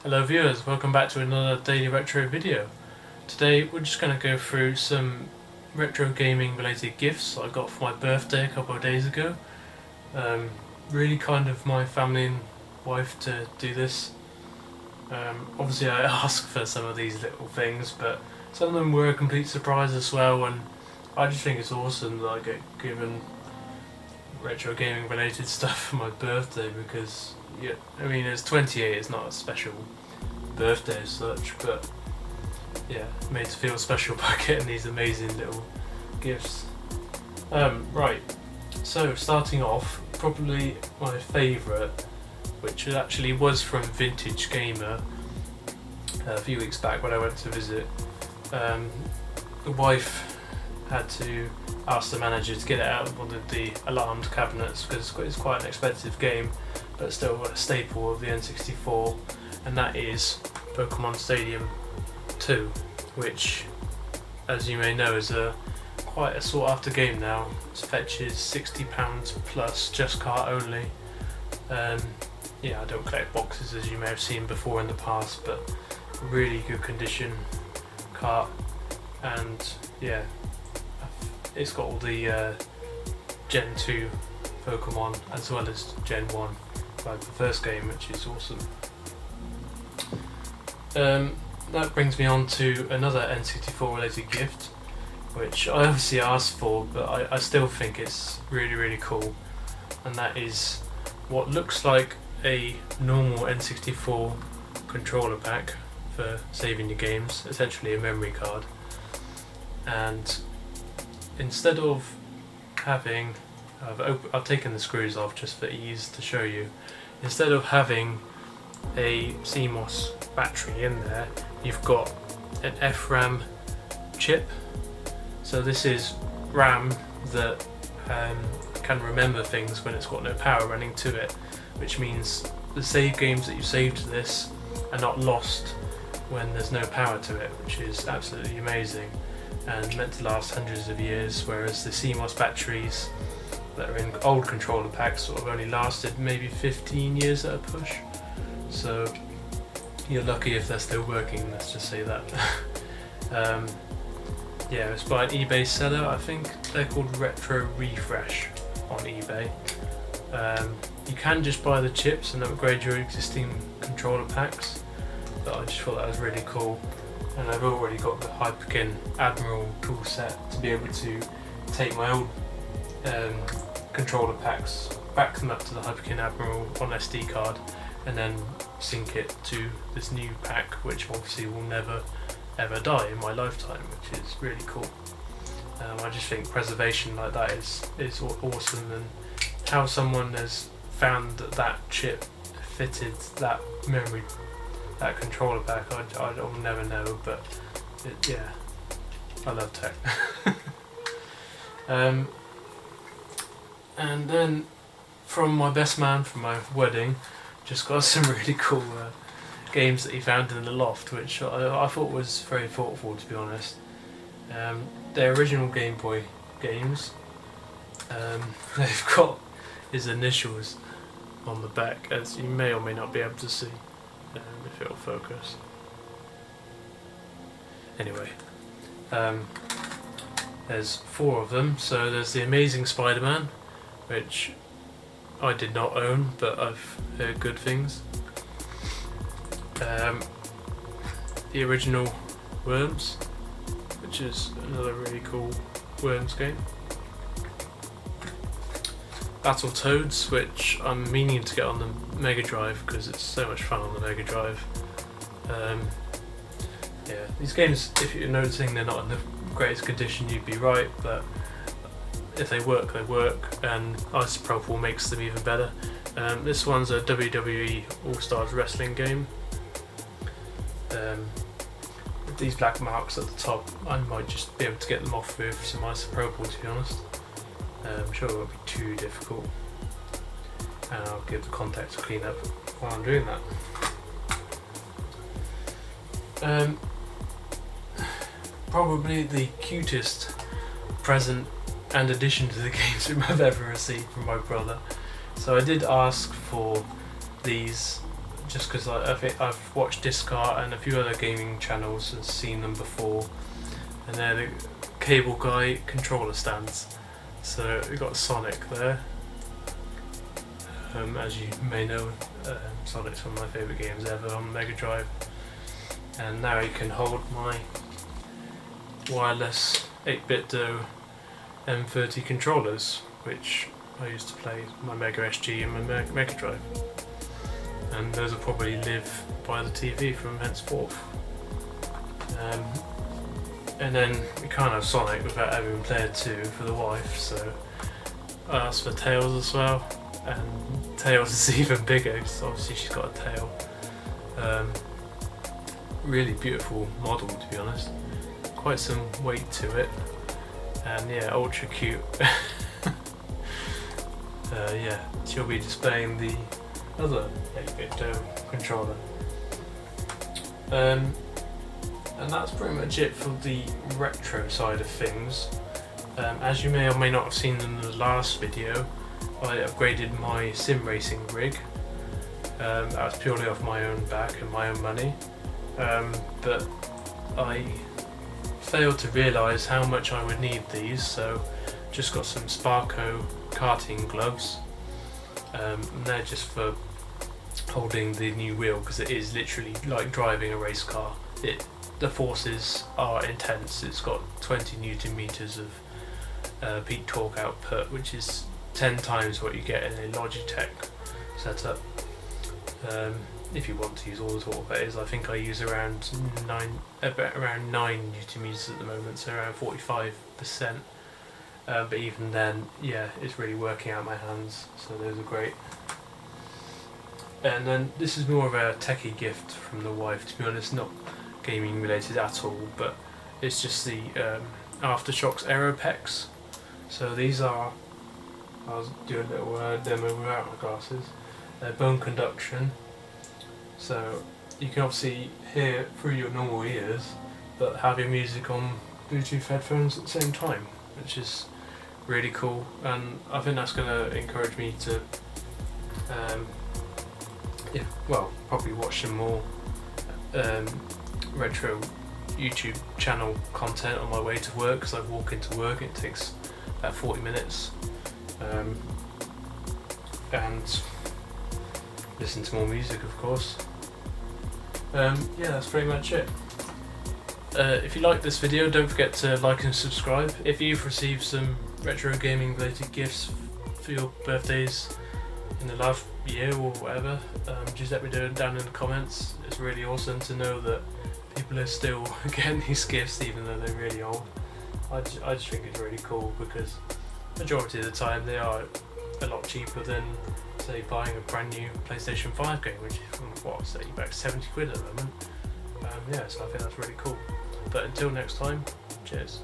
Hello viewers, welcome back to another daily retro video. Today we're just going to go through some retro gaming related gifts I got for my birthday a couple of days ago. Really kind of my family and wife to do this. Obviously I asked for some of these little things, but some of them were a complete surprise as well, and I just think it's awesome that I get given retro gaming related stuff for my birthday because, yeah, I mean, it's 28, it's not a special birthday as such, but yeah, made to feel special by getting these amazing little gifts. Right, so starting off, probably my favourite, which actually was from Vintage Gamer a few weeks back when I went to visit. The wife had to ask the manager to get it out of one of the alarmed cabinets because it's quite an expensive game, but still a staple of the N64, and that is Pokemon Stadium 2, which, as you may know, is quite a sought after game now. It fetches £60 plus, just cart only. Yeah, I don't collect boxes, as you may have seen before in the past, but really good condition cart, and yeah, it's got all the Gen 2 Pokemon as well as Gen 1, like the first game, which is awesome. That brings me on to another N64 related gift, which I obviously asked for, but I still think it's really cool, and that is what looks like a normal N64 controller pack for saving your games, essentially a memory card. And instead of having, I've taken the screws off just for ease to show you, instead of having a CMOS battery in there, you've got an FRAM chip. So this is RAM that can remember things when it's got no power running to it, which means the save games that you save to this are not lost when there's no power to it, which is absolutely amazing and meant to last hundreds of years, whereas the CMOS batteries that are in old controller packs sort of only lasted maybe 15 years at a push. So you're lucky if they're still working, let's just say that. Yeah, it's by an eBay seller. I think they're called Retro Refresh on eBay. You can just buy the chips and upgrade your existing controller packs, but I just thought that was really cool. And I've already got the Hyperkin Admiral tool set to be able to take my old controller packs, back them up to the Hyperkin Admiral on SD card, and then sync it to this new pack, which obviously will never ever die in my lifetime, which is really cool. I just think preservation like that is awesome, and how someone has found that chip fitted that memory, that controller pack, I'll never know, but yeah, I love tech. And then from my best man from my wedding, just got some really cool games that he found in the loft, which I thought was very thoughtful, to be honest. They're original Game Boy games. They've got his initials on the back, as you may or may not be able to see, if it'll focus. Anyway, there's 4 of them. So there's the Amazing Spider-Man, which I did not own, but I've heard good things. The original Worms, which is another really cool Worms game. Battletoads, which I'm meaning to get on the Mega Drive because it's so much fun on the Mega Drive. Yeah, these games, if you're noticing they're not in the greatest condition, you'd be right, but if they work, they work, and Isopropyl makes them even better. This one's a WWE All-Stars wrestling game. These black marks at the top, I might just be able to get them off with some isopropyl, to be honest. I'm sure it won't be too difficult, and I'll give the contacts a clean up while I'm doing that. Probably the cutest present and addition to the games room I've ever received from my brother. So I did ask for these just because I think I've watched Discart and a few other gaming channels and seen them before, and they're the cable guy controller stands. So we've got Sonic there. As you may know, Sonic's one of my favourite games ever on Mega Drive. And now you can hold my wireless 8BitDo M30 controllers, which I used to play my Mega SG and my Mega Drive. And those will probably live by the TV from henceforth. And then we can't have Sonic without having Player 2 for the wife, so I asked for Tails as well. And Tails is even bigger because obviously she's got a tail. Really beautiful model, to be honest. Quite some weight to it, and yeah, ultra cute. Yeah, she'll be displaying the other 8BitDo controller. And that's pretty much it for the retro side of things. As you may or may not have seen in the last video, I upgraded my sim racing rig. That was purely off my own back and my own money, but I failed to realise how much I would need these, so just got some Sparco karting gloves, and they're just for holding the new wheel, because it is literally like driving a race car. The forces are intense. It's got 20 Newton meters of peak torque output, which is 10 times what you get in a Logitech setup. If you want to use all the torque, that is. I think I use around 9 Newton meters at the moment, so around 45%. But even then, yeah, it's really working out my hands, so those are great. And then this is more of a techie gift from the wife, to be honest, not gaming related at all, but it's just the Aftershokz Aeropex. So these are, I'll do a little demo without my glasses. They're bone conduction, so you can obviously hear through your normal ears, but have your music on Bluetooth headphones at the same time, which is really cool, and I think that's going to encourage me to probably watch some more retro YouTube channel content on my way to work, because I walk into work, it takes about 40 minutes, and listen to more music, of course. Yeah, that's pretty much it. If you like this video, don't forget to like and subscribe. If you've received some retro gaming related gifts for your birthdays in the last year or whatever, just let me know down in the comments. It's really awesome to know that people are still getting these gifts even though they're really old. I just think it's really cool, because majority of the time they are a lot cheaper than, say, buying a brand new PlayStation 5 game, which is what, say, about 70 quid at the moment. Yeah, so I think that's really cool. But until next time, cheers.